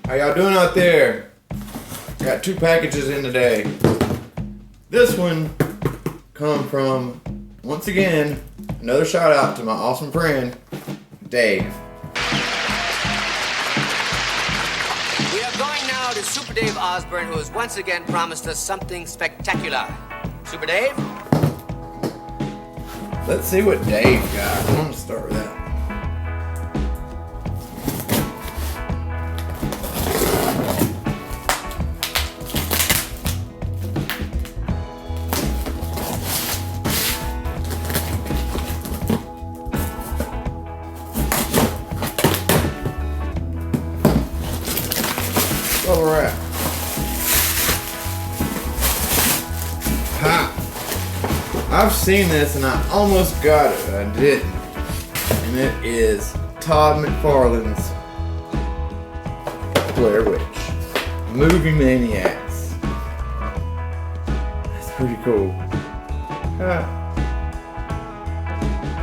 How y'all doing out there? Got 2 packages in today. This one come from, once again, another shout out to my awesome friend, Dave. We are going now to Super Dave Osborne, who has once again promised us something spectacular. Super Dave? Let's see what Dave got. I'm gonna start with that. Bubble wrap. Ha! I've seen this and I almost got it, but I didn't. And it is Todd McFarlane's Blair Witch. Movie Maniacs. That's pretty cool.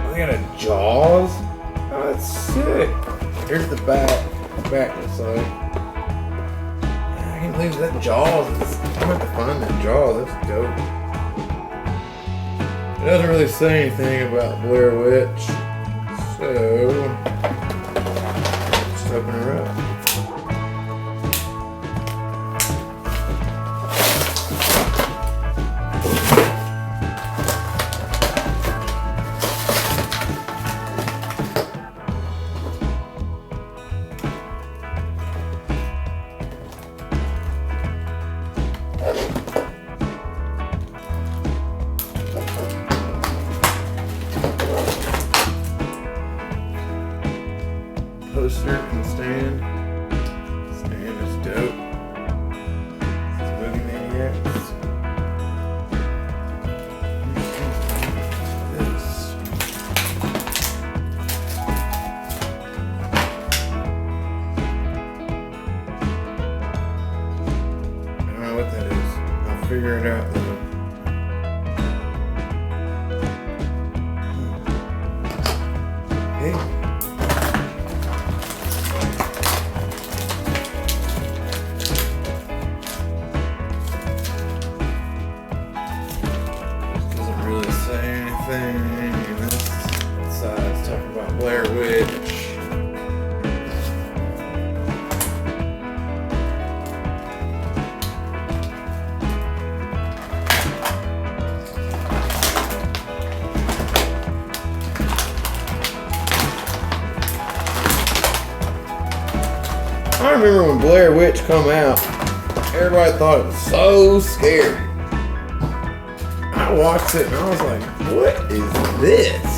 They got a Jaws? Oh, that's sick. Here's the back. The back looks like. I can't believe that Jaws is. I'm gonna have to find that Jaws. That's dope. It doesn't really say anything about Blair Witch, so let's open her up. Poster and stand. Stand is dope. It's Movie Maniacs. This. I don't know what that is. I'll figure it out though. Hey. This side's talking about Blair Witch. I remember when Blair Witch come out, everybody thought it was so scary. I watched it and I was like, what is this?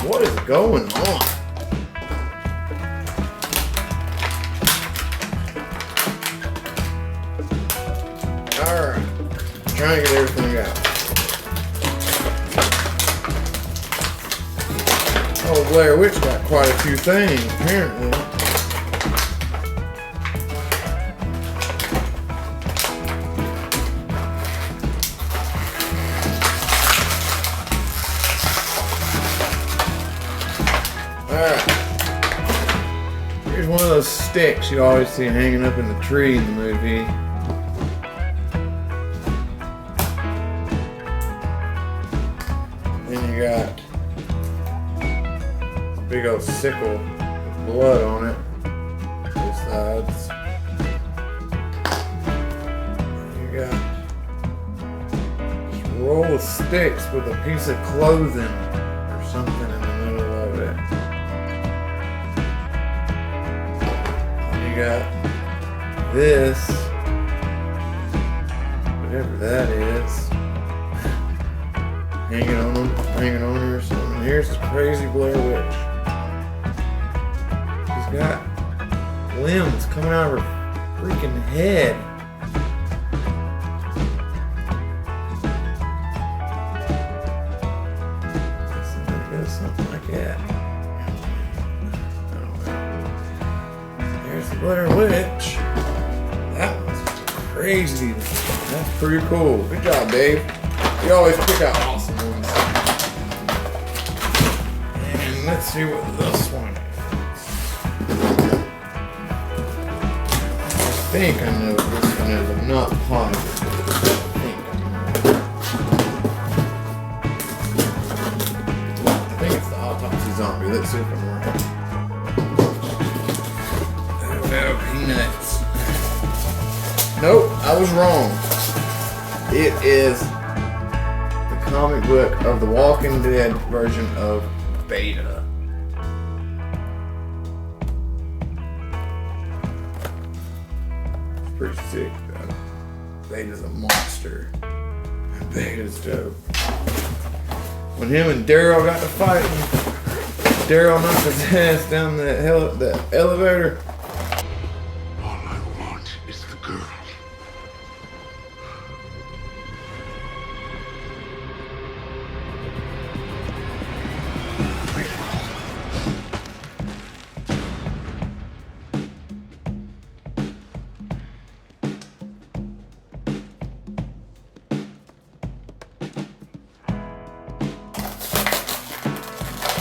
What is going on? Alright. Trying to get everything out. Oh, Blair Witch got quite a few things, apparently. Alright. Here's one of those sticks you always see hanging up in the tree in the movie. Then you got a big old sickle with blood on it. Both sides. You got this roll of sticks with a piece of clothing or something in the middle of it. You got this, whatever that is, hanging on her or something. Here's the crazy Blair Witch. She's got limbs coming out of her freaking head. There's the Blair Witch. That was crazy. That's pretty cool. Good job, Dave. You always pick out awesome ones. And let's see what this one is. I think I know what this one is. I'm not positive. I think it's the autopsy zombie. Let's see if I'm right. Oh, peanuts. Nope, I was wrong. It is the comic book of the Walking Dead version of Beta. It's pretty sick though. Beta's a monster. Beta's dope. When him and Daryl got to fighting, Daryl knocked his ass down the elevator. All I want is the girl.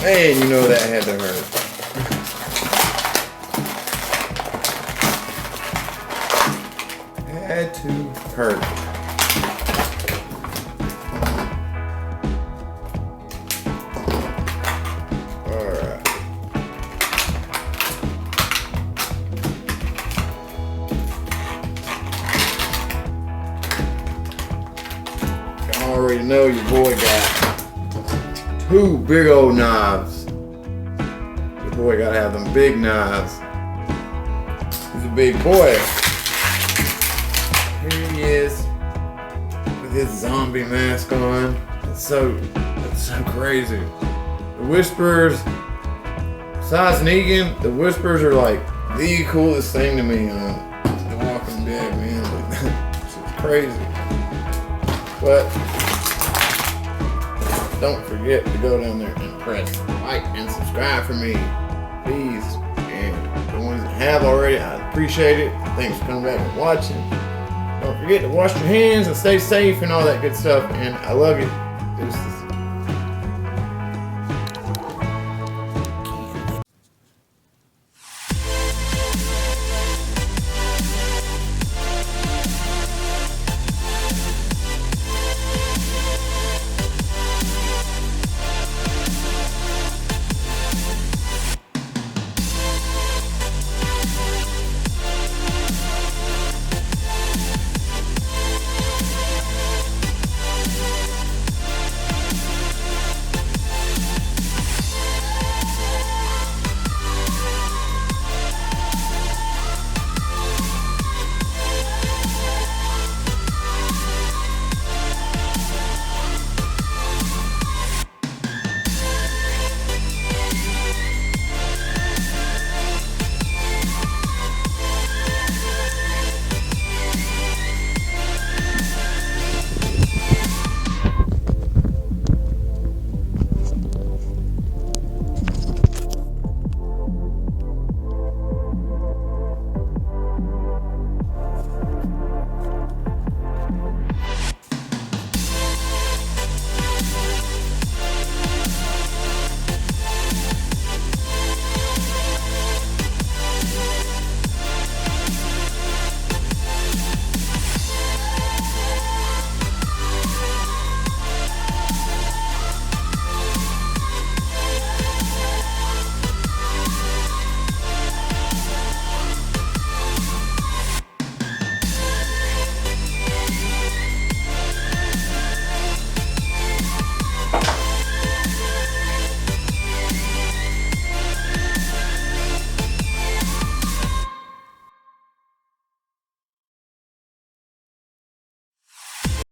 Man, you know that had to hurt. Had to hurt. Alright. You already know your boy got 2 big old knives. Your boy gotta have them big knives. He's a big boy. Here he is with his zombie mask on. It's so crazy. The Whisperers, besides Negan, the Whisperers are like the coolest thing to me on The Walking Dead, man. It's crazy. But don't forget to go down there and press like and subscribe for me, please. And the ones that have already, I appreciate it. Thanks for coming back and watching. Don't forget to wash your hands and stay safe and all that good stuff. And I love you. Deuces.